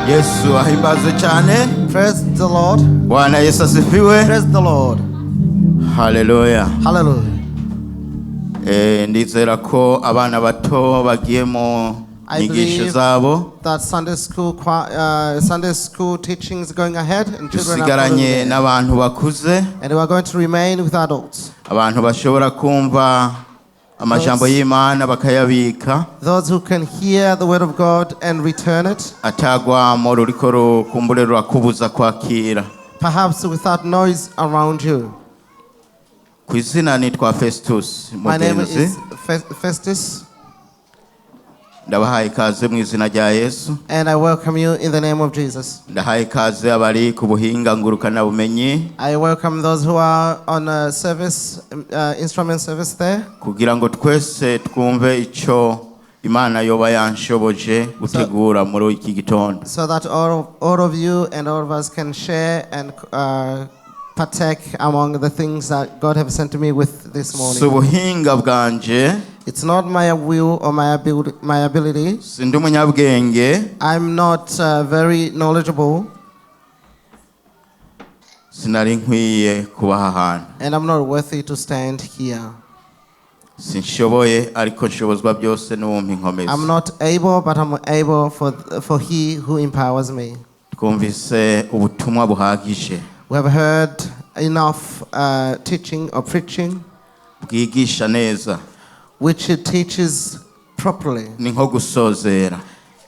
Yesu ahimbaze cyane. Praise the Lord. Bwana Yesu asifiwe. Praise the Lord. Hallelujah. Hallelujah. Ndizera ko abana bato bagiye mu nyigisho zabo. That Sunday school teaching is going ahead and children are dusigaranye n'abantu bakuze. And we are going to remain with adults. Abantu bashobora kumva amajambo y'Imana bakayabika. Those who can hear the word of God and return it. Atagwa mu ruriko rukumbure rurakubuza kwakira. Perhaps without noise around you. Kwizina nitwa Festus Mugenzi. My name is Festus. Ndabahaye ikaze mu izina rya Yesu. And I welcome you in the name of Jesus. Ndahaye ikaze abari ku buhinga ngurukana bumenyi. I welcome those who are on a service, instrument service there. Kugira ngo twese twumve ico Imana yoba yanshoboje gutegura muri iki gitondo. So that all of you and all of us can share and partake among the things that God has sent to me with this morning. Subuhinga bwanje. It's not my will or my ability. Sindi umunyabwenge. I'm not very knowledgeable. Sinari nkwiye kuba ahantu. And I'm not worthy to stand here. Sinshoboye ariko nshobozwa byose n'uwumpa inkomezi. I'm not able, but I'm able for He who empowers me. Twumvise ubutumwa buhagije. We have heard enough teaching or preaching. Bwigisha neza. Which it teaches properly. Ni nko gusozera.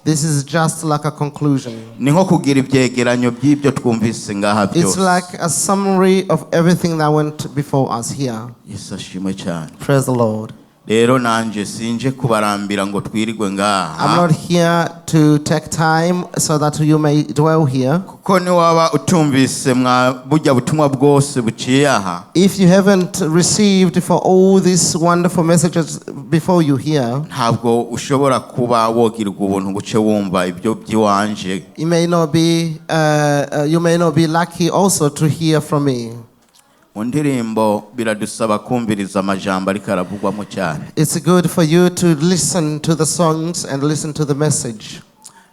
This is just like a conclusion. Ni nko kugira ibyegeranyo by'ibyo twumvise ngaha byose. It's like a summary of everything that went before us here. Yesu ashimwe cyane. Praise the Lord. Rero nanje sinje kubarambira ngo twirirwe ngaha. I'm not here to take time so that you may dwell here. Kuko ni waba utumvise mwa bujya butumwa bwose buciye aha. If you haven't received for all these wonderful messages before you here, ntabwo ushobora kuba wogirwa ubuntu buce wumva ibyo byiwanje. you may not be lucky also to hear from me. Mu ndirimbo biradusaba kumviriza amajambo ariko aravugwamo cyane. It's good for you to listen to the songs and listen to the message.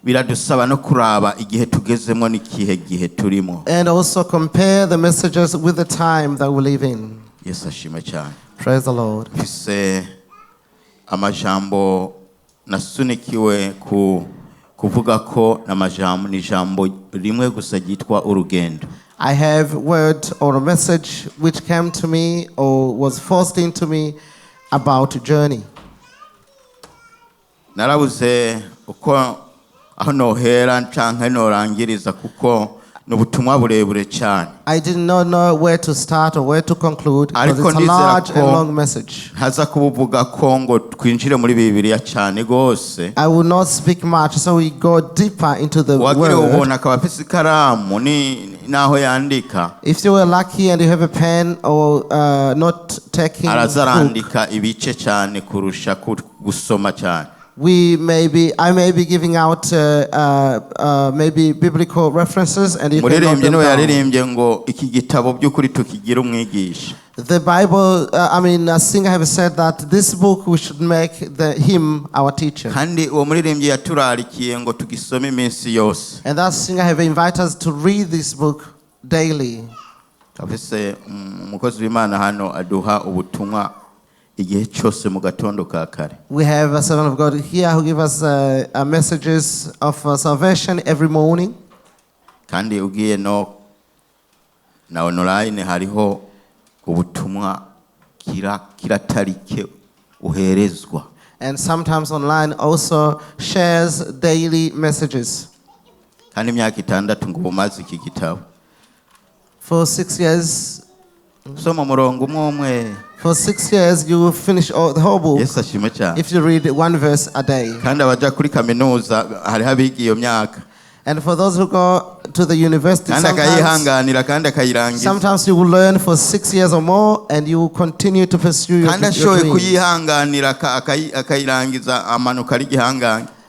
Biradusaba no kuraba igihe tugezemo n'ikihe gihe turimo. And also compare the messages with the time that we live in. Yesu ashimwe cyane. Praise the Lord. Fise amajambo nasunikiwe kuvuga ko n'amajambo ni jambo rimwe gusa ryitwa urugendo. I have word or a message which came to me or was forced into me about journey. Narabuze uko aho nohera canke norangiriza kuko n'ubutumwa burebure cyane. I did not know where to start or where to conclude because it's a large and long message. Haza kubuvuga ko ngo twinjire muri Bibiliya cyane gose. I will not speak much, so we go deeper into the word. Ubona akaba afise ikaramu naho yandika. If you were lucky and you have a pen or not taking arazarandika ibice cyane kurusha gusoma cyane. I may be giving out maybe biblical references and you can note them yaririmbye ngo iki gitabo by'ukuri tukigira umwigisha. The Bible, a singer have said that this book we should make him our teacher. Kandi uwo muririmbyi yaturarikiye ngo tugisome iminsi yose. And that singer have invited us to read this book daily. Kabise umukozi w'Imana hano aduha ubutumwa igihe cyose mu gatondo ka kare. We have a servant of God here who give us messages of salvation every morning. Kandi ugiye na online hariho ubutumwa kira tarike uherezwa. And sometimes online also shares daily messages. Kandi imyaka 6 ngo umaze iki gitabo. For 6 years. Soma murongo umwe. For 6 years you will finish the whole book. Yes, ashimwe cyane. If you read one verse a day. Kandi abaja kuri kaminuza hari habigi iyo myaka. And for those who go to the university, sometimes you will learn for 6 years or more, and you will continue to pursue your dreams.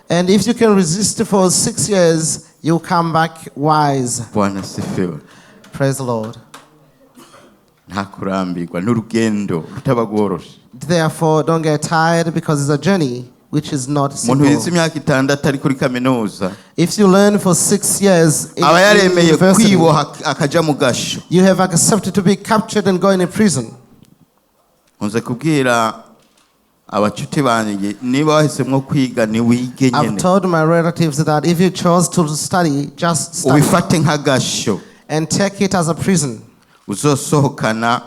And if you can resist for 6 years, you will come back wise. Praise the Lord. Therefore, don't get tired because it's a journey. which is not umuntu yize simple. imyaka 6 ari kuri kaminuza If you learn for 6 years in aba yaremeye university, kwiboha akaja mu gasho. you have accepted to be captured and go in a prison. Nze kubwira abacuti banjye niba wahisemwo kwiga ni wige I've nyene told my relatives that if you chose to study, just study ubifate nk'agasho and take it as a prison, uzosohokana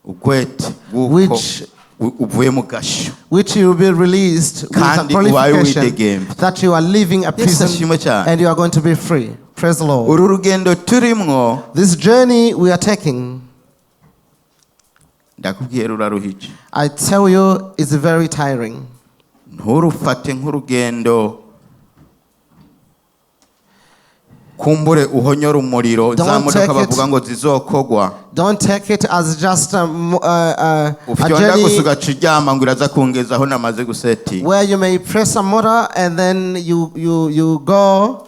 ugwete guko Which- uvuye mu gasho. which you will be released with a Kandi ubaye qualification widegemvye. that you are leaving a prison ashimwe cyane. and you are going to be free. Praise the Lord. Uru rugendo turimwo This journey we are taking, ndakubwiye ruraruhije. I tell you, is very tiring. Nturufate nk'urugendo kumbure uhonyora umuriro Don't za modoka take it- bavuga ngo zizokogwa Don't take it as just a ufyonda journey gusa ugaca uryama ngo iraza kungeza aho namaze guseti. where you may press a motor and then you go.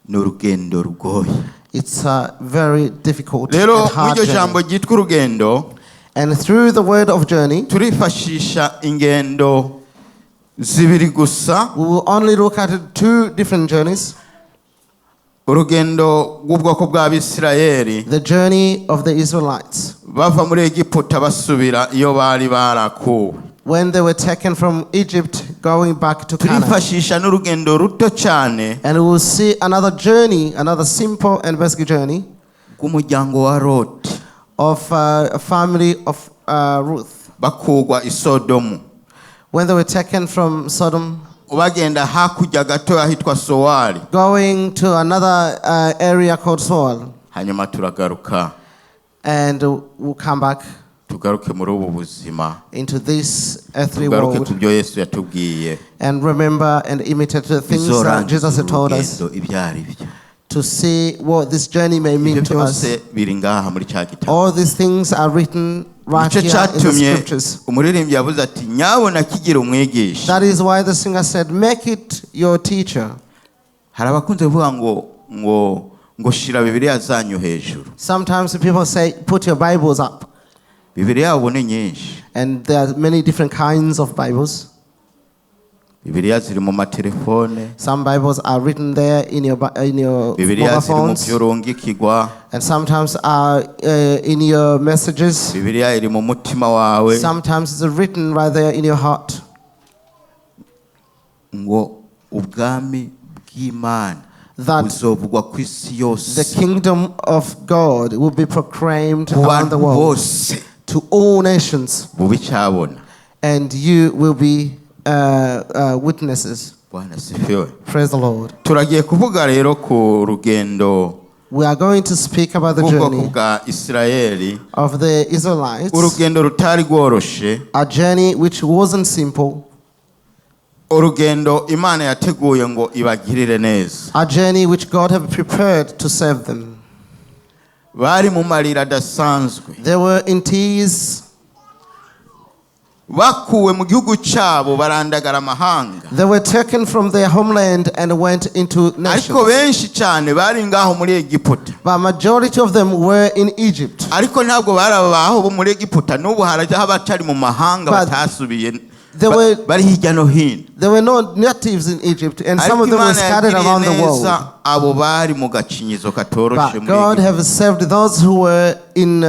Ni urugendo rugoye. It's very difficult Rero and hard mw'iryo jambo journey. ryitwa urugendo And through the word of journey, turifashisha ingendo zibiri gusa. we will only look at 2 different journeys. Urugendo rw'ubwoko bw'Abisirayeli The journey of the Israelites bava muri Egiputa basubira iyo bari barakuwe. when they were taken from Egypt going back to Canaan. Turifashisha n'urugendo ruto cyane And we will see another journey, another simple and basic journey rw'umuryango wa Loti of a family of Ruth. bakugwa i Sodomu. When they were taken from Sodom, Bagenda hakurya gato ahitwa Sowari. going to another area called Saul. Hanyuma turagaruka And we'll come back tugaruke muri ubu buzima. into this earthly Tugaruke world ku byo Yesu yatubwiye. and remember and imitate the things that Jesus had told us, Urugendo ibyari byo. to see what this journey may Ibyo mean to us. byose biri ngaha muri cya gitabo. All these things are written right Icyo here in the cyatumye scriptures. umuririmbyi yavuze ati nyabona kigira umwigisha. That is why the singer said, make it your teacher. Hari abakunze kuvuga ngo shira Bibiliya zanyu hejuru. Sometimes people say, put your Bibles up. Bibiliya ubu ni nyinshi. And there are many different kinds of Bibles. Bibiliya ziri mu matelefone. Some Bibles are written there in your Bibiliya mobile ziri mu phones. byurungikirwa. And sometimes are in your messages. Bibiliya iri mu mutima wawe. Sometimes it's written right there in your heart. Ngo ubwami bw'Imana That buzovugwa ku isi yose. the kingdom of God will be proclaimed Ku around the bantu world bose to all nations. bubicyabona. And you will be witnesses. Bwana sifiwe. Praise the Lord. Turagiye kuvuga rero ku rugendo We are going to speak about the rw'ubwoko journey bwa Isirayeli. of the Israelites. Urugendo rutari rworoshe. A journey which wasn't simple. Urugendo Imana yateguye ngo ibagirire neza. A journey which God had prepared to save them. Bari mu marira adasanzwe. They were in tears. Bakuwe mu gihugu cyabo barandagara amahanga. They were taken from their homeland and went into Ariko nations. benshi cyane bari ngaho muri Egiputa. But majority of them were in Egypt. Ariko ntabwo barabaho bo muri Egiputa n'ubu harajya abatari mu mahanga But batasubiye. they were- Bari hirya no hino. There were no natives in Egypt, and some Ariko of them were Imana scattered yagiriye around the world. neza abo bari mu gacinyizo katoroshe But muri God Egiputa. have saved those who were in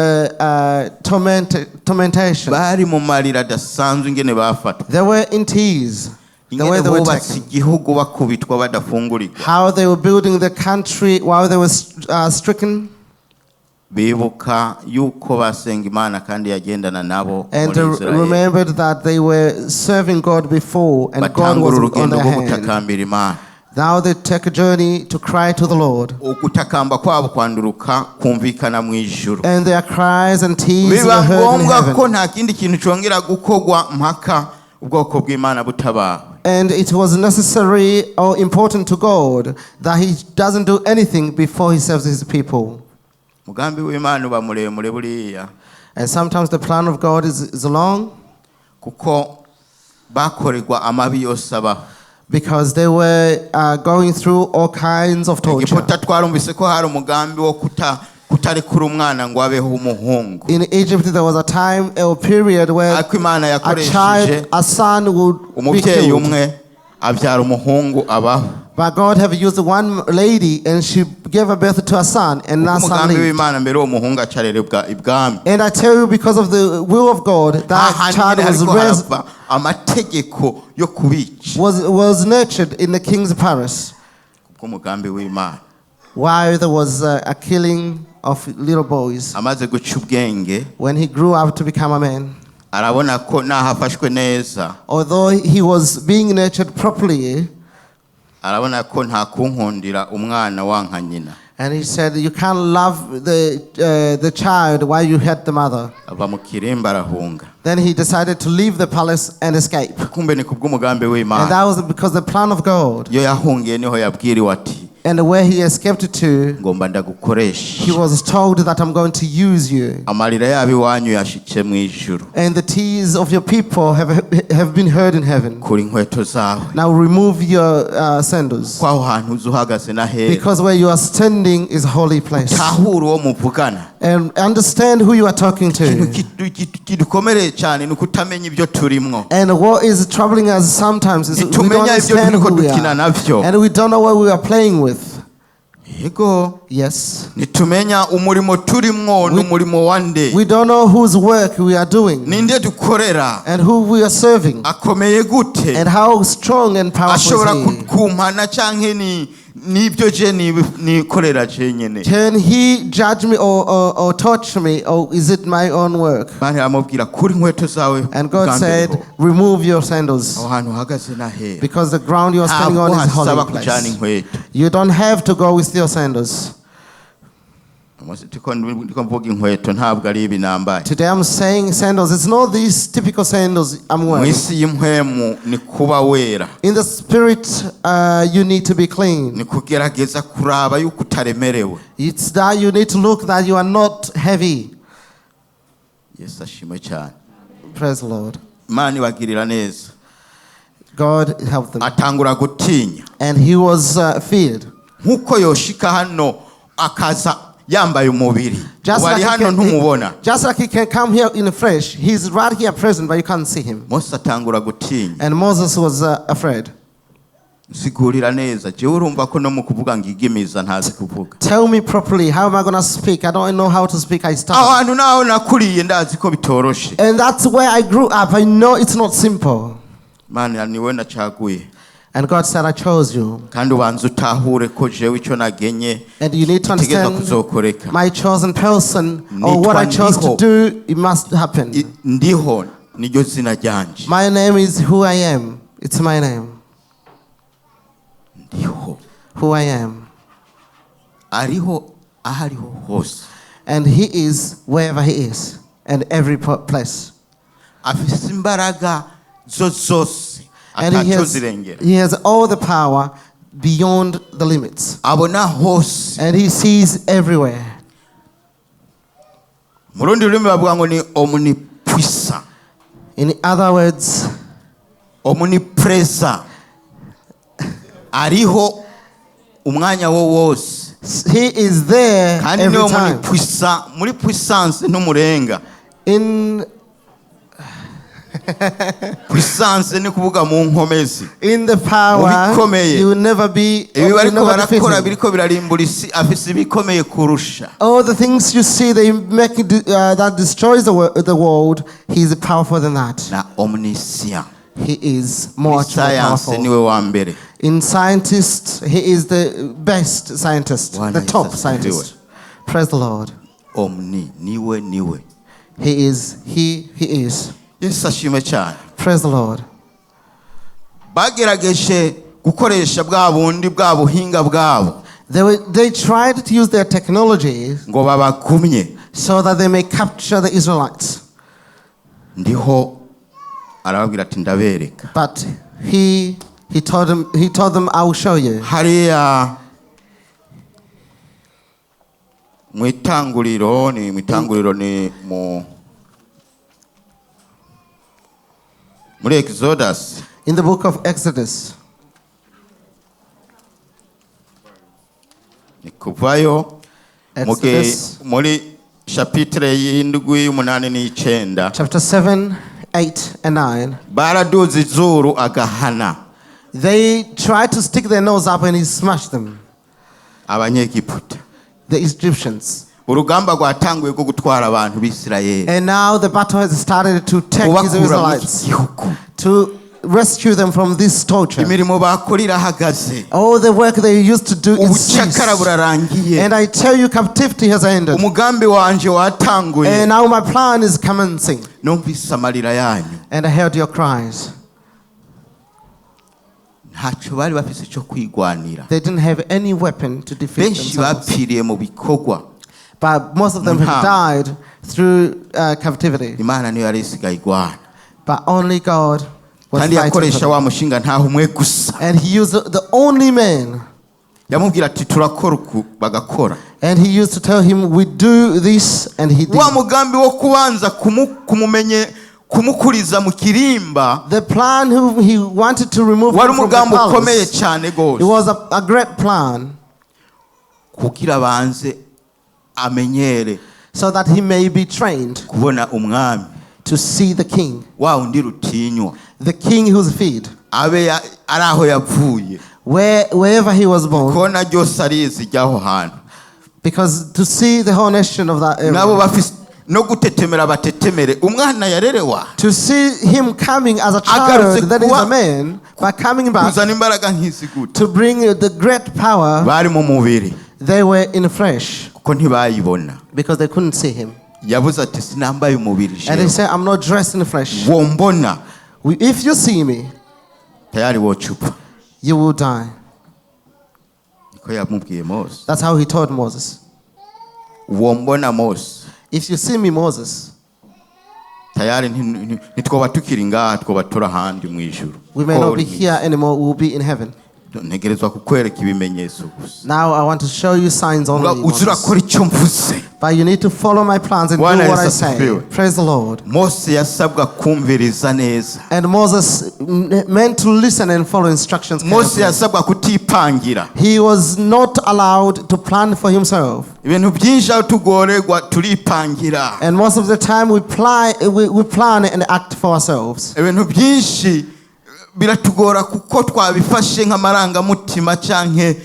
tormentation. Bari mu marira adasanzwe ingene bafatwa. They were in tears. The way Ingene they were bubatse taken. igihugu bakubitwa badafungurirwa. How they were building the country while they were stricken. Bibuka yuko basenga Imana kandi yagendana nabo And muri Israeli. remembered that they were serving God before and God was Batangura on urugendo their rwo hand. gutakambira Imana. Now they take a journey to cry to the Lord. Ugutakamba kwabo kwanduruka kumvikana mu ijuru. And their cries and tears were Biba heard in ngombwa ko heaven. nta kindi kintu cyongera gukogwa mpaka ubwoko bw'Imana butabawe. And it was necessary or important to God that He doesn't do anything before He saves His people. Mugambi w'Imana uba muremure buriya And sometimes the plan of God is long kuko bakorerwa amabi yose abaho. because they were going through all kinds of torture. Egiputa twarumvise ko hari umugambi wo kutarekura umwana ngo abeho umuhungu. In Egypt, there was a time, a period where Ariko Imana a yakoresheje son would be umubyeyi killed. umwe abyara umuhungu abaho. But God have used one lady and she gave a birth to a son, and that son Umugambi lived. w'Imana mbere uwo muhungu acarerebwa ibwami. And I tell you, because of the will of God, that child amategeko yo kubica was nurtured in the king's palace. Umugambi w'Imana. While there was a killing of little boys, Amaze guca ubwenge, when he grew up to become a man, arabona ko nahafashwe neza, although he was being nurtured properly, arabona ko nta kunkundira umwana wanka nyina. and he said, you can't love the child while you hate the mother. Ava mu kirimba arahunga. Then he decided to leave the palace and escape. Kumbe ni kubw'umugambi And w'Imana. that was because the plan of God. Iyo yahungiye niho yabwiriwe ati And where he escaped to, ngomba ndagukoresha. he was told that I'm going to use you. Amarira y'abiwanyu yashitse mu ijuru. And the tears of your people have been heard in heaven. Kura inkweto zawe. Now remove your sandals. Kwaho hantu uzi uhagaze na hera. Because where you are standing is a holy place. Tahura uwo muvugana. And understand who you are talking to. Kidukomereye cyane ni kutamenya ibyo turimwo. And what is troubling us sometimes is we don't Nitumenya ibyo understand turiko who we dukina are. navyo. And we don't know what we are playing with. Yego. Yes. Nitumenya umurimo turimwo n'umurimo wande. We don't know whose work we are doing. Ninde dukorera. And who we are serving. Akomeye gute. And how strong and powerful Ashobora is he. kumpana canke nibyo je nikorera je nyene. Can he judge me or touch me, or is it my own work? Mani amubwira kuri inkweto zawe. And God said, remove your sandals. Aho hantu uhagaze na hera. Because the ground you are standing on is a holy place. You don't have to go with your sandals. Today I'm saying sandals. It's not these typical sandals I'm wearing. In the spirit, you need to be clean. It's that you need to look that you are not heavy. Praise the Lord. God helped them. And he was feared. Just like he can come here in the flesh, he's right here present, but you can't see him. And Moses was afraid. Tell me properly, how am I going to speak? I don't know how to speak. I start. And that's where I grew up. I know it's not simple. And God said, I chose you. And you need to understand my chosen person, or what I chose to do, it must happen. My name is who I am. It's my name. Who I am. And he is wherever he is, and every place. And he has all the power beyond the limits. And he sees everywhere. In other words, he is there every time. In the power, you will never be. All the things you see, they make that destroys the world. He is powerful than that. He is more powerful. In scientists, he is the best scientist, the top scientist. Praise the Lord. He is. He is. Praise the Lord. They tried to use their technology so that they may capture the Israelites. But he told them, I will show you. In the book of Exodus. Exodus chapter 7, 8 and 9. baraduza izuru agahana They tried to stick their nose up and he smashed them. abanyegiputa. The Egyptians. Urugamba rwatanguye rwo gutwara abantu b'Isirayeli. And now the battle has started to take his Israelites, to rescue them from this torture. Imirimo bakorira hagaze. All the work they used to do is ceased. Ubucakara burarangiye. And I tell you, captivity has ended. Umugambi wanje watanguye. And now my plan is commencing. Numvise amarira yanyu. And I heard your cries. Ntacyo bari bafise cyo kwigwanira. They didn't have any weapon to defeat Benshi themselves. bapfiriye mu bikorwa. But most of them have died through captivity. Imana niyo yari isigaye igwana. But only God was Kandi fighting yakoresha for wa them. mushinga ntaho umwe gusa. And he used the only man. Yamubwira ati turakora uku bagakora. And he used to tell him, we do this, and he did. Wa mugambi wo kubanza kumukuriza mu kirimba. The plan who he wanted to remove him from the palace, it was a great plan. Kugira banze amenyere. So that he may be trained Kubona umwami. to see the king. Wa undi rutinywa. The king whose feet. Abe araho yavuye. Wherever he was born. Kona ryose arizi ryaho hantu. Because to see the whole nation of that area. Nabo bafise no gutetemera batetemere umwana yarerewa. To see him coming as a child, that is a man, by coming back to bring the great power. Bari mu mubiri. They were in flesh. Kuko ntibayibona. Because they couldn't see him. Yavuze ati sinambaye umubiri jewe. And he said, I'm not dressed in flesh. Wombona. If you see me, tayari wochupa. You will die. Niko yamubwiye Mose. That's how he told Moses. Wombona Mose. If you see me, Moses, tayari ntitwoba tukiri ngaha twoba tura handi mu ijuru. We may not be here anymore, we will be in heaven. Ntegerezwa kukwereka ibimenyetso gusa. Now I want to show you signs only. Uzurakora icyo mvuze. But you need to follow my plans and do what I say. Praise the Lord. Mose yasabwa kumviriza neza. And Moses meant to listen and follow instructions. Mose yasabwa kutipangira. He was not allowed to plan for himself. Ibintu byinshi aho tugorerwa turipangira. And most of the time we plan and act for ourselves. Ibintu byinshi biratugora kuko twabifashe nk'amarangamutima canke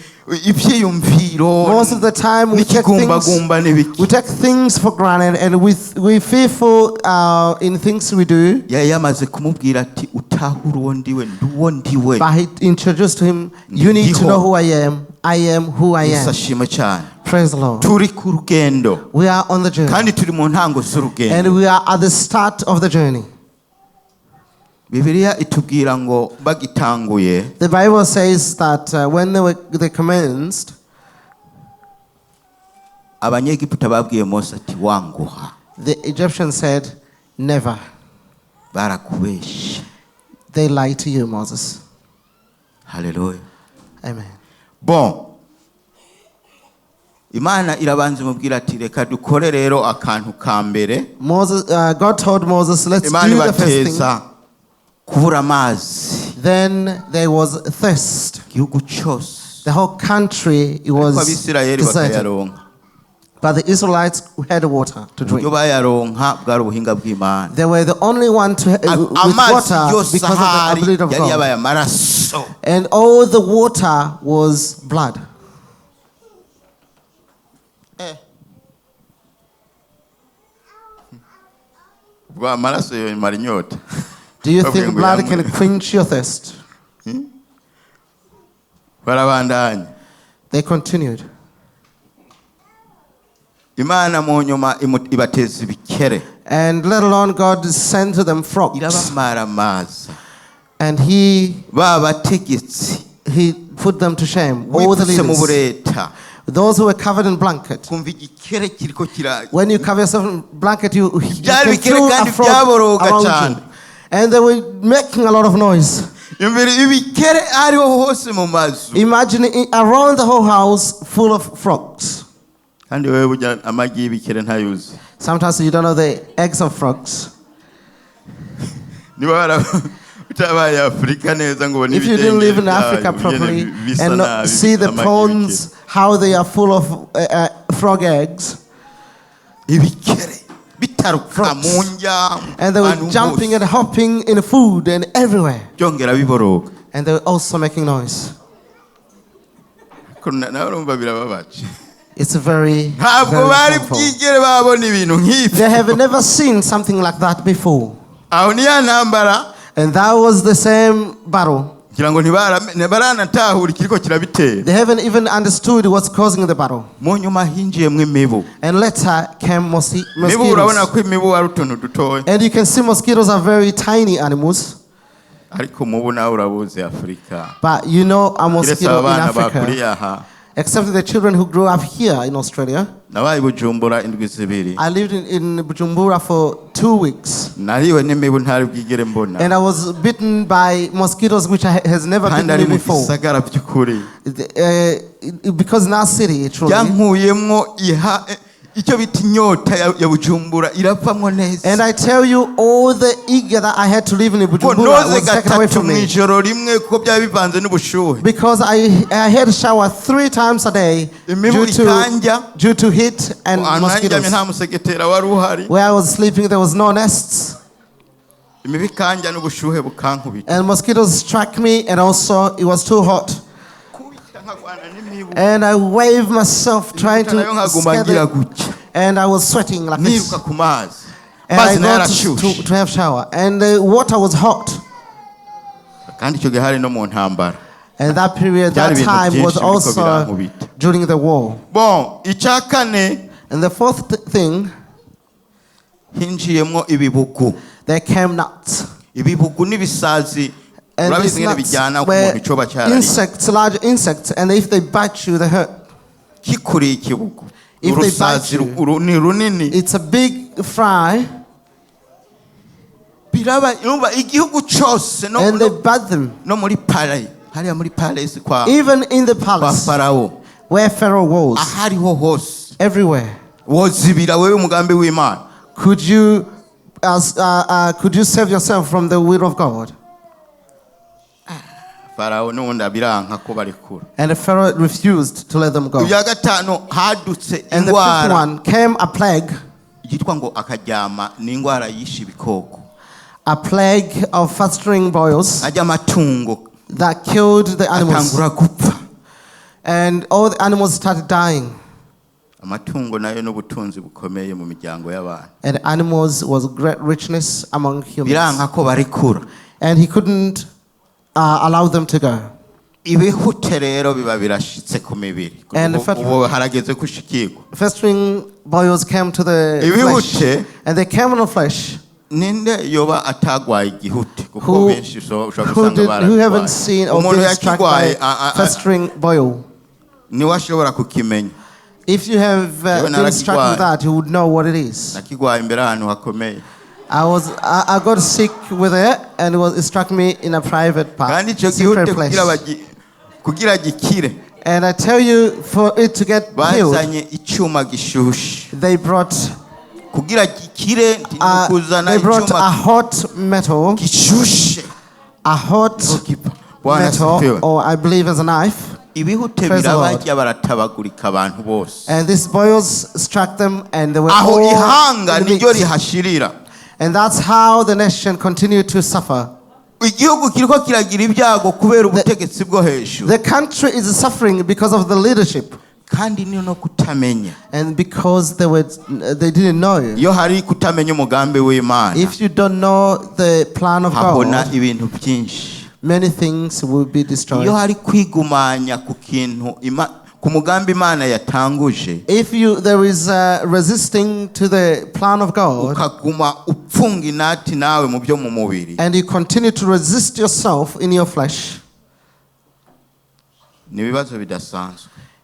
ibyiyumviro. Most of the time we take things for granted and we fearful in things we do. Yamaze kumubwira ati utahura uwo ndiwe nduwo ndiwe. But he introduced to him, you need to know who I am. I am who I am. Praise the Lord. Turi ku rugendo. We are on the journey. Kandi turi mu ntango z'urugendo. And we are at the start of the journey. Bibiliya itubwira ngo bagitanguye. The Bible says that when they commenced, abanyegiputa babwiye Mose ati wanguha. The Egyptians said, never. Barakubeshe. They lied to you, Moses. Hallelujah. Amen. Bon. Imana irabanza mubwira ati reka dukore rero akantu ka mbere. God told Moses, let's do the first thing. Then there was thirst. The whole country was deserted. But the Israelites had water to drink. They were the only one with water because of the ability of God. And all the water was blood. Do you think blood can quench your thirst? They continued. And let alone God sent to them frogs. And he put them to shame. All the leaders. Those who were covered in blanket. When you cover yourself in blanket, you can feel a frog around you. And they were making a lot of noise. Imagine around the whole house full of frogs. Sometimes you don't know the eggs of frogs. If you didn't live in Africa properly and not see the prawns, how they are full of frog eggs, frogs, and they were jumping and hopping in food and everywhere, and they were also making noise. It's very painful. They have never seen something like that before. And that was the same battle. They haven't even understood what's causing the battle. And later came mosquitoes. And you can see mosquitoes are very tiny animals. But you know a mosquito in Africa, except the children who grew up here in Australia. I lived in Bujumbura for 2 weeks. And I was bitten by mosquitoes which has never bitten me before. Because in our city, truly. And I tell you, all the eager that I had to live in Bujumbura was taken away from me. Because I had to shower 3 times a day due to heat and mosquitoes. Where I was sleeping, there was no nests. And mosquitoes struck me, and also it was too hot. And I waved myself trying to scare them, and I was sweating like this. And I got to have shower, and the water was hot. And that period, that time was also during the war. And the fourth thing, there came nuts. And these nuts were insects, large insects, and if they bite you, they hurt. If they bite you, it's a big fry, and they bite them. Even in the palace, where Pharaoh was, everywhere. Could you save yourself from the will of God? And the Pharaoh refused to let them go. And the fifth one came a plague. A plague of festering boils that killed the animals. And all the animals started dying. And animals was great richness among humans. And he couldn't allow them to go. And the festering boils came to the flesh, and they came on the flesh. Who haven't seen or been struck by festering boil? If you have been struck with that, you would know what it is. I got sick with it, and it struck me in a private part, secret place. And I tell you, for it to get healed, they brought a hot metal, or I believe as a knife. And these boils struck them, and they were all in the meat. And that's how the nation continued to suffer. The country is suffering because of the leadership. And because they didn't know. If you don't know the plan of God, many things will be destroyed. If there is resisting to the plan of God, and you continue to resist yourself in your flesh,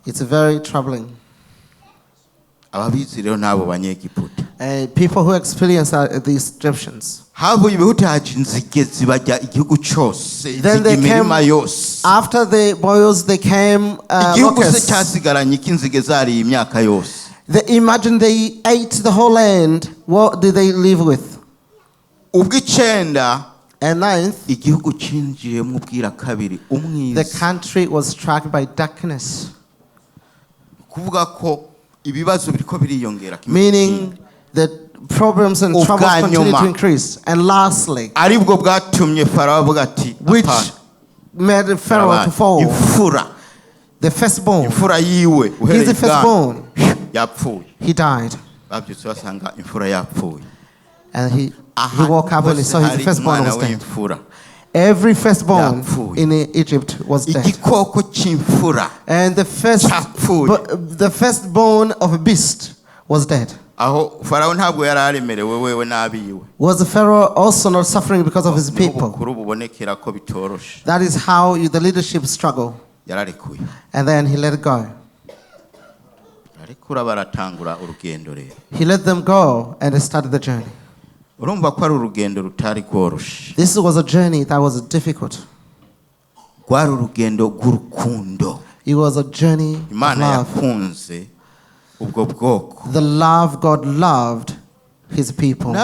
it's very troubling. People who experience these Egyptians. Then they came, after the boils, they came locusts. They imagine they ate the whole land. What did they live with? And ninth, igihugu cinjiyemo bwira kabiri umwiza. The country was struck by darkness. Kuvuga ko ibibazo biriko biriyongera. Meaning that problems and troubles continue to increase. And lastly, aribwo bwatumye Farawo avuga ati, which made Pharaoh to fall. Imfura. The firstborn. Imfura yiwe. He's the firstborn. Yapfuye. He died. Babyutse basanga imfura yapfuye. And he woke up and he saw his firstborn was dead. Every firstborn in Egypt was dead. And the firstborn of a beast was dead. Was the Pharaoh also not suffering because of his people? That is how the leadership struggle. And then he let it go. He let them go and they started the journey. This was a journey that was difficult. It was a journey of love. The love God loved his people. And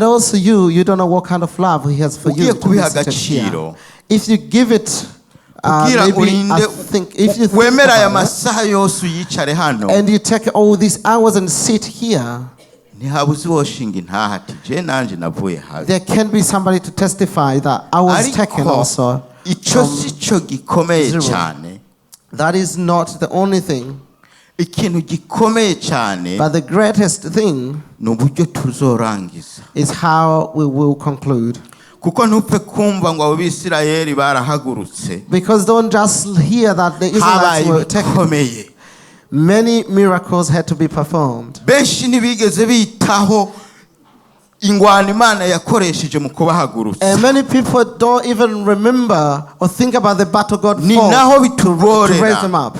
also you don't know what kind of love he has for you to be seated here. If you give it maybe I think if you think and you take all these hours and sit here, there can be somebody to testify that I was taken also. That is not the only thing. But the greatest thing is how we will conclude. Because don't just hear that the Israelites were taken. Many miracles had to be performed. And many people don't even remember or think about the battle God fought to raise them up.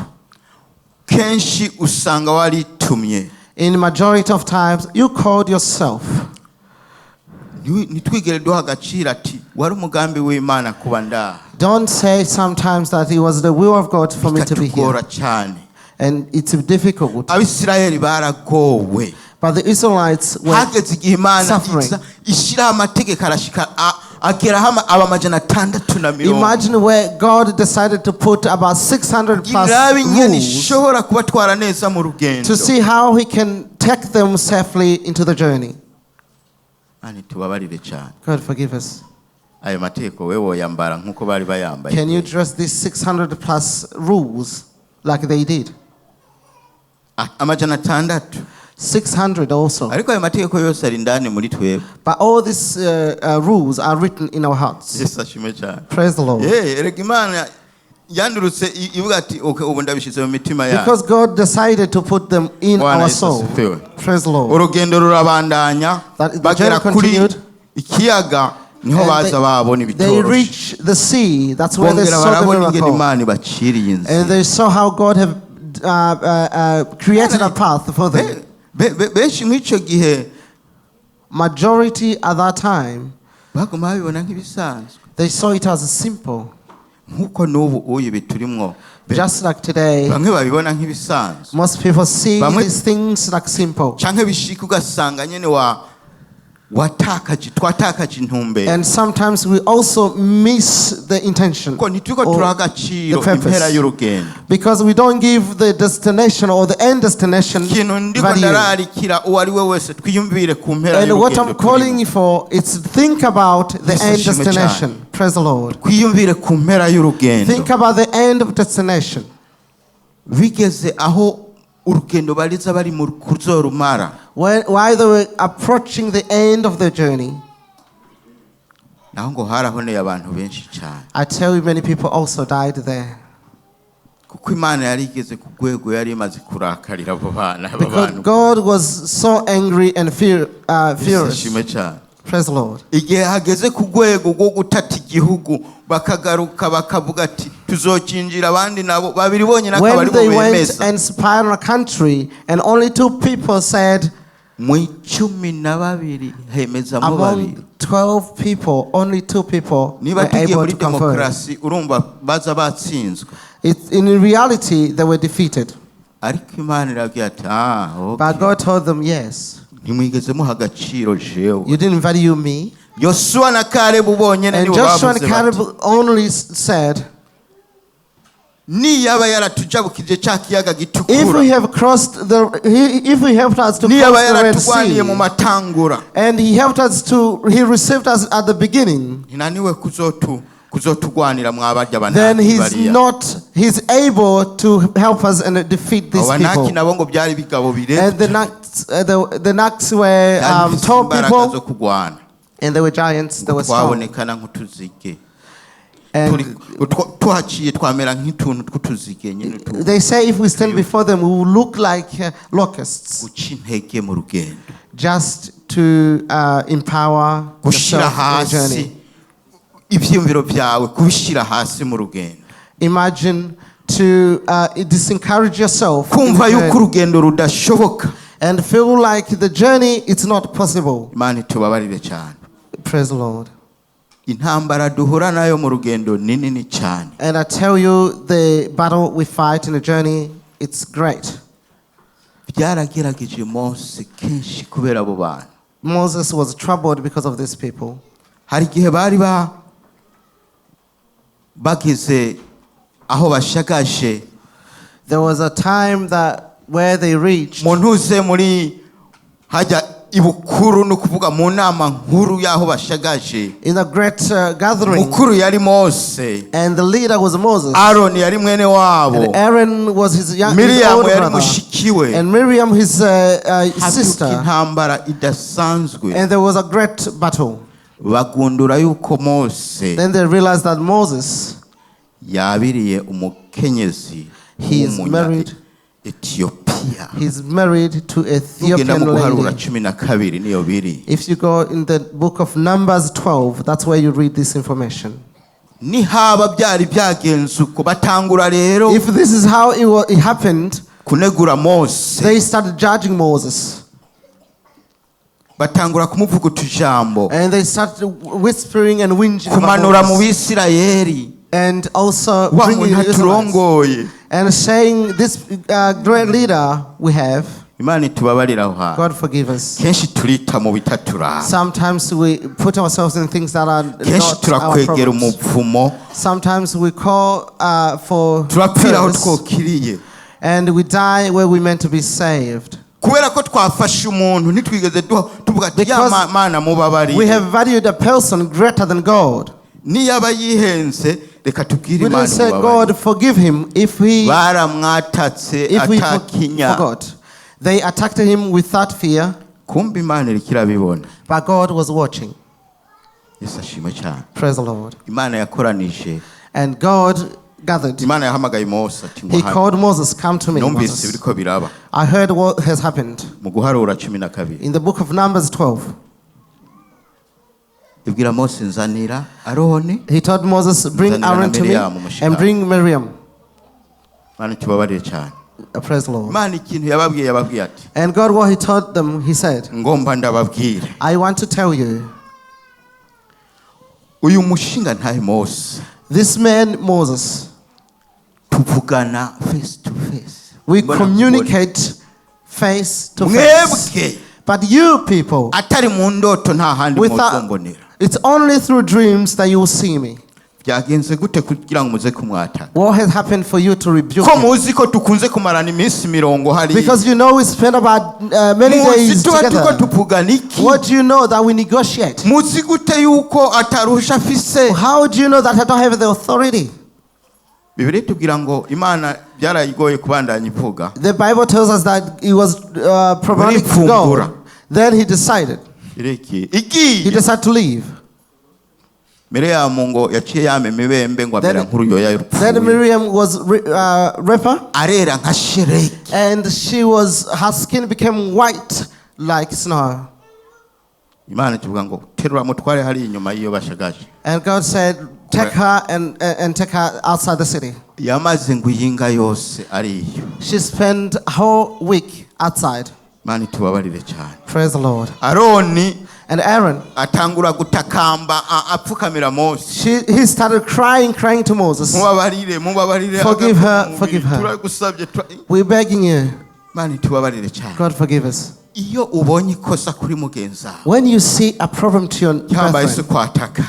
In the majority of times, you called yourself. Don't say sometimes that it was the will of God for me to be here. And it's difficult. But the Israelites were suffering. Imagine where God decided to put about 600 plus rules to see how he can take them safely into the journey. God forgive us. Can you dress these 600 plus rules like they did? 600 also. But all these rules are written in our hearts. Praise the Lord. Because God decided to put them in our soul. Praise the Lord. The journey continued. They reached the sea. That's where they saw the miracle. And they saw how God had created a path for them. Majority at that time, they saw it as simple. Just like today, most people see these things like simple. And sometimes we also miss the intention or the purpose, because we don't give the destination or the end destination value. And what I'm calling you for is think about the end destination. Praise the Lord. Think about the end of destination. While they were approaching the end of the journey, I tell you, many people also died there. Because God was so angry and furious. Praise the Lord. When they went and spied on a country, and only 2 people said, among 12 people, only 2 people were able to confirm. In reality, they were defeated. But God told them, yes. ntimwigeze muha agaciro jewe. You didn't value me. Yosuwa na Kalebu bonyene And nibo Joshua and bavuze Caleb bati, only said, niyaba yaratujabukije cya kiyaga if gitukura, we have crossed if he helped us to niyaba cross the Red yaratugwaniye mu Sea, matangura, and he helped us he received us at the beginning, ntinaniwe kuzotugwanira mwabarya then banaki he's able to help us and defeat these abanaki people. nabo ngo byari bigabo And birebye, the Naks were tall imbaraga zo people, kugwana, and they were giants, they were strong. twabonekana nk'utuzige. And tuhaciye twamera nk'utuntu tw'utuzige nyine they say if we stand before them, we will look like locusts, guca intege mu rugendo, just to empower gushira yourself in the hasi journey. ivyumviro vyawe, kubishira hasi mu rugendo, Imagine to disencourage yourself in kumva the yuko journey urugendo rudashoboka. and feel like the journey it's not possible. Imana itubabarire cyane. Praise the Lord. Intambara duhura nayo mu rugendo ni nini cyane. And I tell you, the battle we fight in the journey, it's great. Byaragerageje Mose kenshi kubera abo bantu. Moses was troubled because of these people. Hari igihe bari bageze aho bashagaje, There was a time that where they reached muntuze muri hajya ibukuru, no kuvuga mu nama nkuru yaho bashagaje. in a great gathering, Mukuru yari Mose, and the leader was Moses, Aaron yari mwene wabo, and Aaron was his his Miriam older yari brother, mushikiwe. and Miriam his Haduka sister, intambara idasanzwe, and there was a great battle. bagundura yuko Mose Then they realized that Moses, yabiriye umukenyezi he is married. Ethiopia. He's married to Ugenda Ethiopian mu guharura lady. 12 niyo biri. If you go in the book of Numbers 12, that's where you read this information. Nihaba byari byagenze uko batangura rero If this is how it happened, kunegura Mose, they started judging Moses. batangura kumuvuga utujambo, And they started whispering and whinging kumanura about mu Moses. Bisirayeli, And also wa bringing muntu the Israelites. aturongoye. And saying, this great leader we have, Imana itubabarira aho hantu. God forgive us. Kenshi turita mu bitaturaba, Sometimes we put ourselves in things that are kenshi not our turakwegera problems. umupfumo, Sometimes we call for turapfira aho prayers, twokiriye. and we die where we meant to be saved. Kubera ko twafashe umuntu ntitwigeze tuvuga ati ya Because Mana We mubabarire. have valued a person greater than God. Niyaba yihenze reka tubwire We Imana didn't say, mubabarire. God, forgive him if we Baramwatatse atakinya, forgot. They attacked him without fear, kumva Imana iriko irabibona. but God was watching. Yesu ashimwe cyane. Praise the Lord. Imana yakoranije, And God gathered. Imana yahamagaye Mose ati He ngo called Moses, come to me, numvise Moses. biriko biraba I heard what has happened. mu guharura 12. In the book of Numbers 12, ibwira Mose nzanira Aroni, he told Moses, bring Zanira Aaron to me Miriam, mushika. and bring Miriam. Imana tubabarire cyane. Praise the Lord. Imana ikintu yababwiye ati And God, what he told them, he said, ngomba ndababwire, I want to tell you, uyu mushinga ntahe Mose this man, Moses, tuvugana face to face, we Mbona communicate face to kubona. face. Mwebwe But you people, atari mu ndoto nta handi without, muzombonera. it's only through dreams that you will see me. Byagenze gute kugira ngo muze kumwata? What has happened for you to rebuke Ko him? muzi ko tukunze kumarana iminsi mirongo hari. Because you know we spend about many days tuba tuko together. tuvugana iki? What do you know that we negotiate? Muzi gute yuko atarusha afise? How do you know that I don't have the authority? Bibiri tubwira ngo Imana byarayigoye kubandanya ivuga. The Bible tells us that it was problematic to go. Then he decided. He decided to leave. Miriam ngo yaciye yame mibembe ngo amera nkuru yoya y'urupfu. Then Miriam was rapper. Arera nka shereki. And her skin became white like snow. Imana tuvuga ngo terura mutware hari inyuma yiyo bashagaje. And God said, take her and take her outside the city. Yamaze ngo yinga yose ariyo. She spent a whole week outside. Imana tubabarire cyane. Praise the Lord. Aroni and Aaron, atangura gutakamba apfukamira Mose. he started crying to Moses. Forgive her. We're begging you. Mani tubabarire cyane. God forgive us. iyo ubonye ikosa kuri mugenzi wawe when you see a problem to your cyangwa isi brethren, kwataka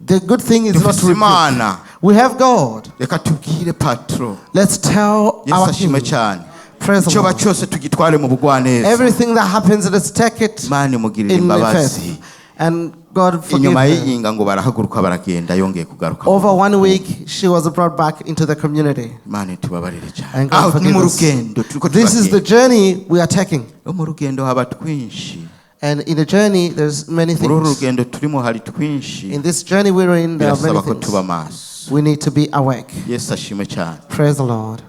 the good thing is not dufise to rebuke. Imana We have God. reka tubwire patro Let's tell Yesu our ashimwe King. cyane Praise the icyo Lord. cyose tugitware mu bugwaneza Everything that happens, let's take it Imana imugirire in the imbabazi faith. And God forgive inyuma her. y'iyinga ngo barahaguruka baragenda yongeye kugaruka Over 1 week, she was brought back into the community. Imana itubabarire cyane And God aho ni forgive mu us. rugendo turiko This is the journey we are taking. mu rugendo haba twinshi And in the journey, there's many muri uru things. rugendo turimo hari twinshi In this journey we're in, there are many birasaba ko tuba things. maso We need to be awake. Yesu ashimwe cyane Praise the Lord.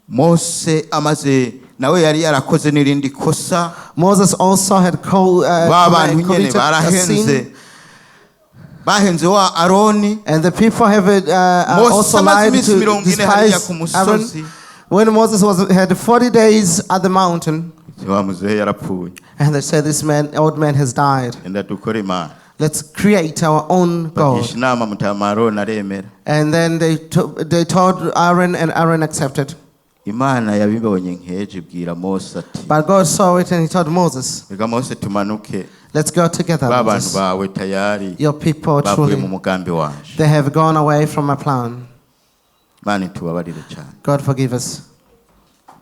Mose amaze nawe yari yarakoze n'irindi kosa Moses also had ba bantu nyene committed a barahenze sin. bahenze wa Aroni And the people have Mose also amaze lied iminsi to 40 hariya despise ku Aaron. musozi When Moses had 40 days at the mountain, wa muzehe yarapfuye and they said, this old man has died. enda dukore Imana Let's create our own God. bagisha inama mutama Aroni aremera And then they told Aaron, and Aaron accepted. Imana yabibonye nkeje ibwira Mose ati But God saw it and he told Moses, reka Mose tumanuke let's go together. ba bantu Moses. bawe tayari Your people bavuye mu truly, mugambi wanje they have gone away from my plan. Imana itubabarire cyane God forgive us.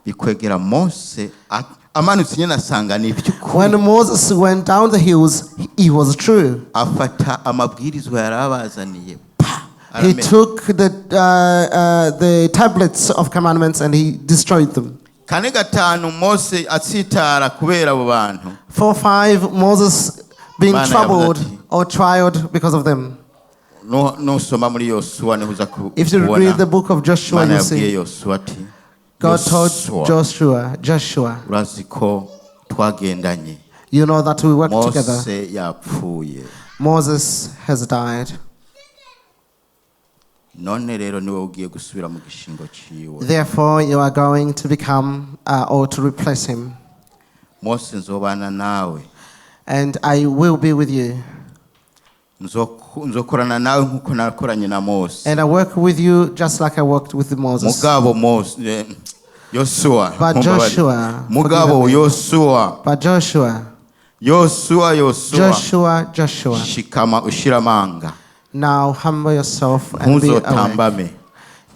bikwegera Mose amanutse nyine asanga ni iby'ukuri When Moses went down the hills, he was true. afata amabwirizwa yarabazaniye He took the tablets of commandments and he destroyed them. kane gatanu Mose atsitara kubera abo bantu 4, 5, Moses being Imana troubled yavuze ati, or trialed because of them. nusoma muri Yosuwa nihuza If you read the book of Joshua, Imana you yabwiye see Yosuwa ati God told Yosuwa, Joshua, urazi ko twagendanye you know that we work together. Mose yapfuye Moses has died. none rero niwe ugiye gusubira mu gishingo ciwe Therefore, you are going to become or to replace him. Mose nzobana nawe And I will be with you. nzokorana nawe nkuko nakoranye na Mose And I work with you just like I worked with Moses. mugabo Mose Yosuwa But Joshua, mugabo Yosuwa But Joshua, shikama ushiramanga now humble yourself and be awake.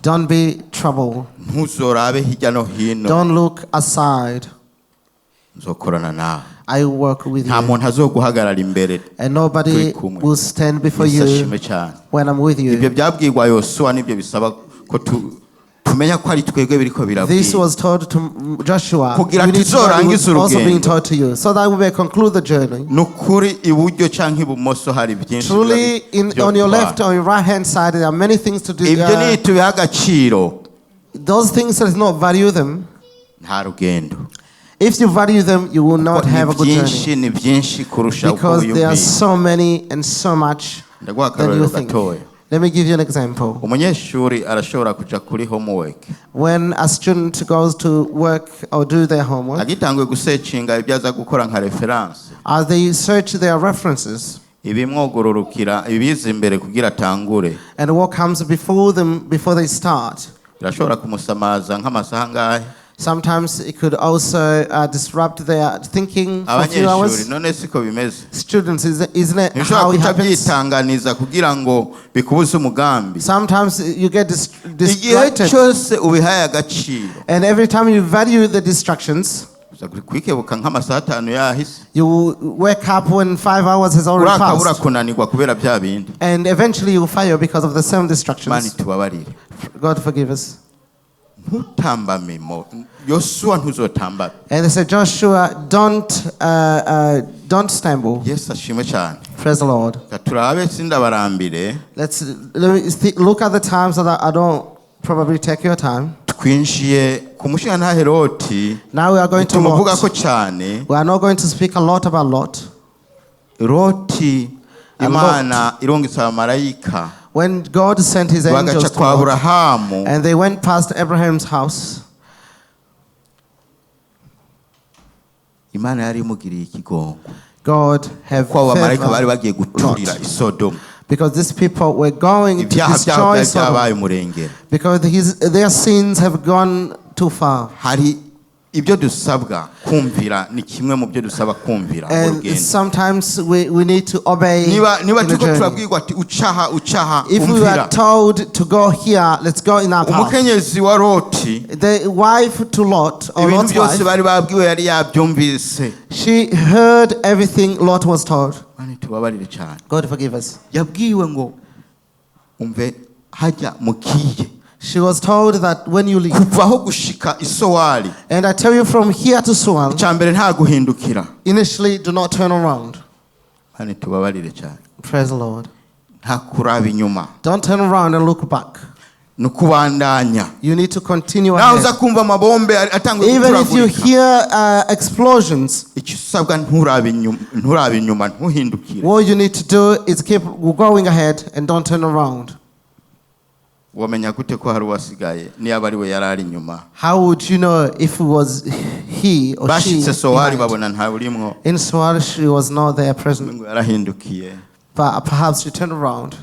Don't be troubled. ntuzorabe hirya no hino Don't look aside. nzokorana nawe I will work with nta you. muntu azoguhagarara imbere And nobody will stand before Yesu you ashimwe cyane when I'm with ibyo you. byabwirwa Yosuwa nibyo bisaba ko tumenya ko ari twebwe biriko This birabwira was told to Joshua. kugira You need to know it tuzorangize was also being urugendo taught to you, so that we may conclude the journey. nukuri iburyo canke ibumoso hari byinshi Truly, on your left or your right hand side, there are many things to do. ibyo ni tubiha agaciro Those things that is not value them. nta rugendo If you value them, you will not have a good journey. ni byinshi kurusha uko Because there are wiyumviye so many and so much ndaguha than you akarorero think. gatoya Let me give you an example. umunyeshuri arashobora kuja kuri homework When a student goes to work or do their homework, agitanguye gusecinga ibyo aza gukora nka reference as they search their references ibimwogororukira ibiza imbere kugira atangure and what comes before them before they start, birashobora kumusamaza nk'amasaha ngahe sometimes it could also disrupt their thinking for a few abanyeshuri hours. none siko bimeze Students, isn't it ntibishobora how it kuca happens? byitanganiza kugira ngo bikubuze umugambi Sometimes you get igihe distracted, cyose ubihaye agaciro and every time you value the distractions, uza kwikebuka nk'amasaha 5 yahise you wake up when 5 hours has already urakabura passed, kunanirwa kubera bya bindi and eventually you fail because of the same Imana distractions. itubabarire God forgive us. ntutambame Yosuwa ntuzotambame And they said, Joshua, don't stumble. Yesu ashimwe cyane Praise the Lord. turabe sindabarambire Let me look at the time so that I don't probably take your time. twinjiye ku mushinga nta Heroti Now we are going to tumuvuga ko Lot. cyane We are not going to speak a lot about Lot. Loti And Imana irungitse abamarayika When God sent his angels bagaca to kwa Lot, Aburahamu and they went past Abraham's house, Imana yari imugiriye ikigongo God have ko abamarayika bari favor bagiye guturira Lot. i Sodomu because these people were going to ibyaha byabo destroy byari Sodom byabaye umurengera because their sins have gone too far. hari ibyo dusabwa kumvira ni kimwe mu byo dusaba kumvira mu rugendo. And sometimes we need to obey. Niba tuko turabwirwa ati ucaha if we are told to go here, let's go in our path. Umukenyezi wa Loti, the wife to Lot, or Lot's wife, bari babwiwe yari yabyumvise. She heard everything Lot was told. Tubabarire cyane. God forgive us. Yabwiwe ngo umve hajya mukiye. She was told that when you leave, kuvaho gushika isowari, and I tell you from here to Sual, icyambere nta guhindukira. Initially, do not turn around. Tubabarire cyane. Praise the Lord. Nta kuraba inyuma. Don't turn around and look back. Nukubandanya. You need to continue ahead. Even if you hear explosions, what you need to do is keep going ahead and don't turn around. How would you know if it was he or she? In Swar, she was not there present. But perhaps she turned around.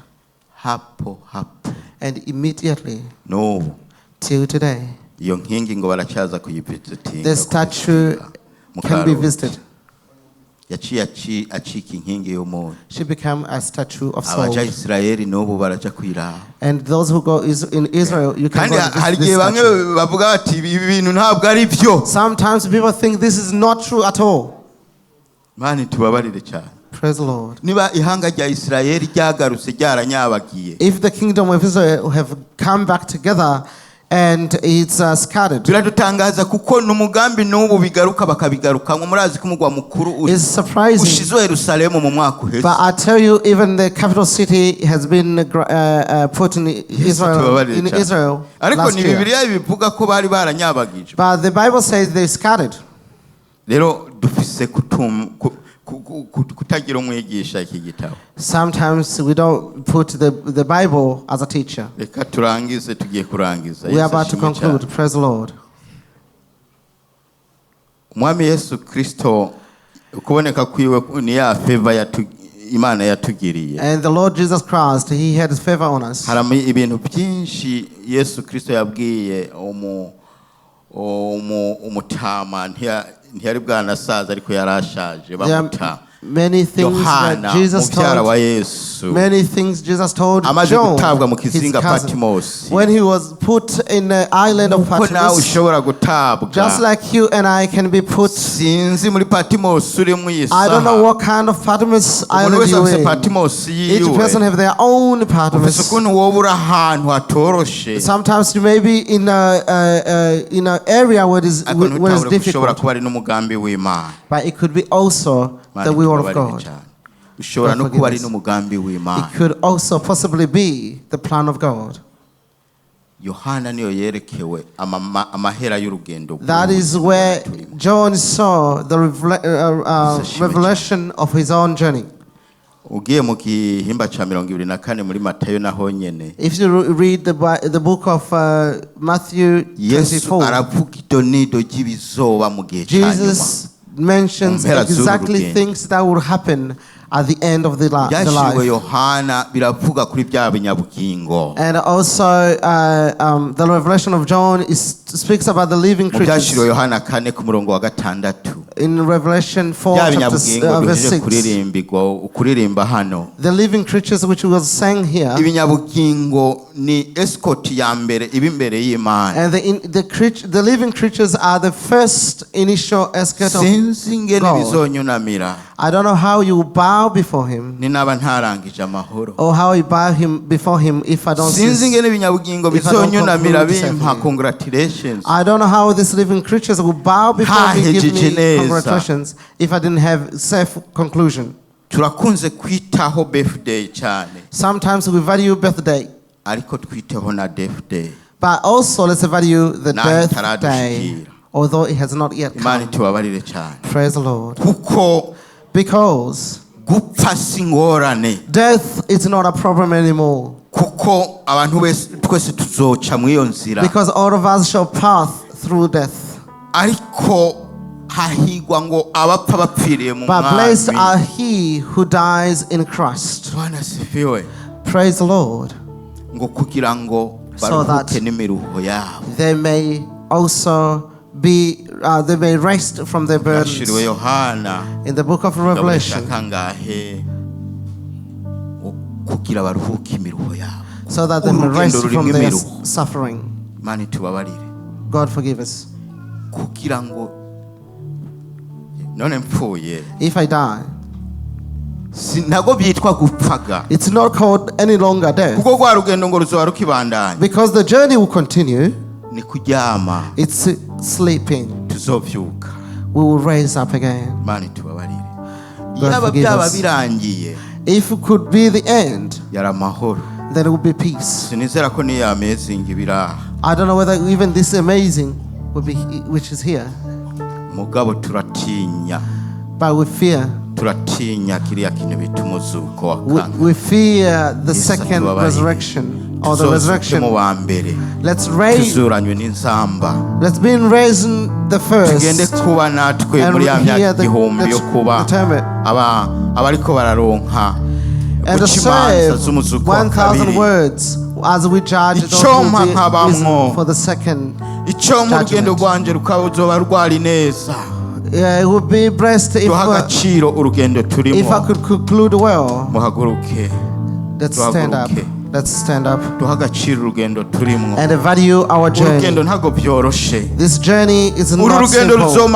And immediately, no, till today, the statue can be visited. She became a statue of salt. And those who go in Israel, you can go and visit this statue. Sometimes people think this is not true at all. Praise the Lord. If the kingdom of Israel have come back together and it's scattered, it's surprising. But I tell you, even the capital city has been put in Israel last year. But the Bible says they scattered. Sometimes we don't put the Bible as a teacher. We are about to conclude. Praise the Lord. Mwami Yesu Kristo kuboneka kwiwe ni ya favor Imana yatugiriye. And the Lord Jesus Christ, he had his favor on us. Harami ibintu byinshi Yesu Kristo yabwiye umutama ntiyari bwanasaza ariko yarashaje bamuta. Many things that Jesus told. Many things Jesus told John, his cousin, when he was put in the island of Patmos. Just like you and I can be put. I don't know what kind of Patmos island you're in. Each person have their own Patmos. Sometimes you may be in an area where it is difficult. But it could be also the will of God. It could also possibly be the plan of God. That is where John saw the revelation of his own journey. If you read the book of Matthew 24, Jesus mentions exactly things that will happen at the end of the life. And also the revelation of John speaks about the living creatures. In Revelation 4 verse 6, the living creatures which was sang here, and the living creatures are the first initial escort of God. I don't know how you bow before him, or how you bow before him if I don't I don't know how these living creatures will bow before me, give me congratulations, if I didn't have self-conclusion. Sometimes we value birthday, but also let's value the birthday, although it has not yet come. Praise the Lord. Because death is not a problem anymore. Because all of us shall pass through death. But blessed are he who dies in Christ. Praise the Lord. So that they may also they may rest from their burdens. In the book of Revelation, so that they may rest from their suffering. God forgive us. If I die, it's not called any longer death, because the journey will continue. It's sleeping. We will raise up again. God forgive us. If it could be the end, then it would be peace. I don't know whether even this amazing will be, which is here. But we fear. We fear the second resurrection. Or the resurrection. Let's be raised in the first, and we hear the and the save 1,000 words as we judge those who listen for the second judgment. Yeah, it would be blessed if I could conclude well. Let's stand up. Let's stand up and value our journey. This journey is not simple.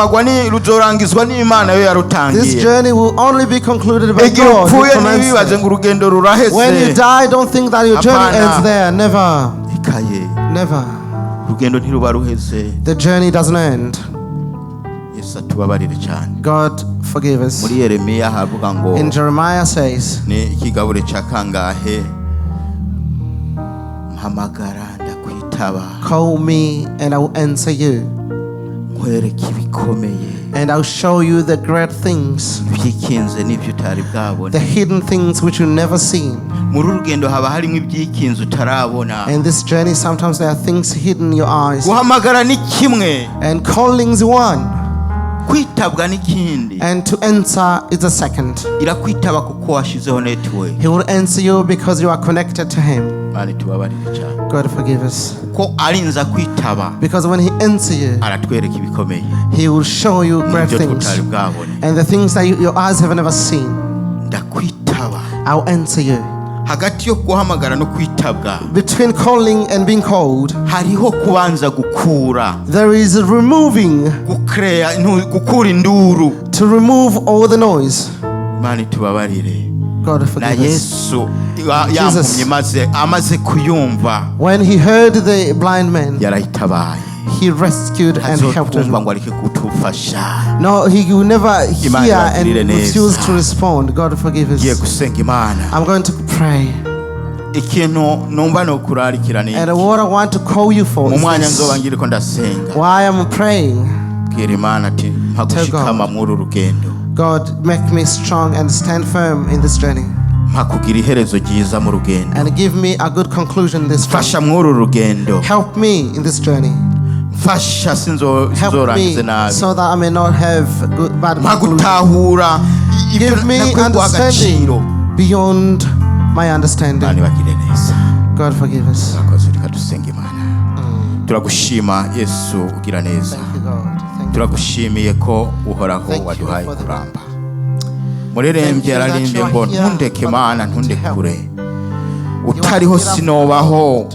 This journey will only be concluded by God. When you die, don't think that your journey ends there. Never. Never. The journey doesn't end. God forgive us. In Jeremiah says, call me and I will answer you, and I'll show you the great things, the hidden things which you've never seen. In this journey, sometimes there are things hidden in your eyes, and calling is one, and to answer is a second. He will answer you because you are connected to him. God forgive us. Because when he answers you, he will show you great things, and the things that your eyes have never seen. I'll answer you. Between calling and being called, there is removing, to remove all the noise. God forgive us. Jesus, when he heard the blind man, he rescued and helped him. No, he will never hear and refuse to respond. God forgive us. I'm going to pray. And what I want to call you for is this. Why I'm praying, God, make me strong and stand firm in this journey, and give me a good conclusion in this journey. Help me in this journey. Help me so that I may not have bad conclusion. Give me understanding beyond my understanding. God forgive us. Turagushima Yesu ugira neza. Turagushimiye ko uhoraho waduhaye kuramba. Murerembye ararimbye ngo ntundeke Mana ntundekure. Utariho sinobaho.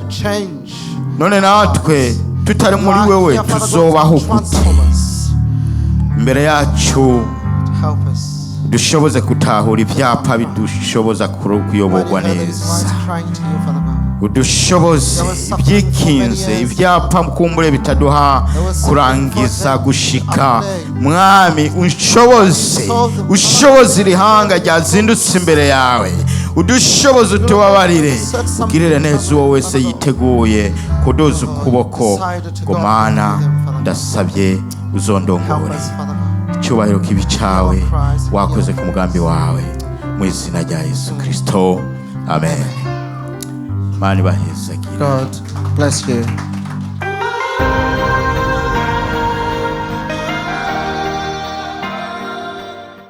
None natwe tutari muri wewe tuzobaho gute? Mbere yacu dushoboze kutahura ibyapa bidushoboza kuyoborwa neza. Udushoboze ibyikinze ibyapa kumbure bitaduha kurangiza gushika. Mwami ushoboze irihanga ryazindutse imbere yawe. Udushoboze utubabarire, ugirire neza uwo wese yiteguye kudoza ukuboko ngo Mana ndasabye uzondongore. Icyubahiro kibi cyawe wakoze ku mugambi wawe mu izina rya Yesu Kristo, amen. God bless you.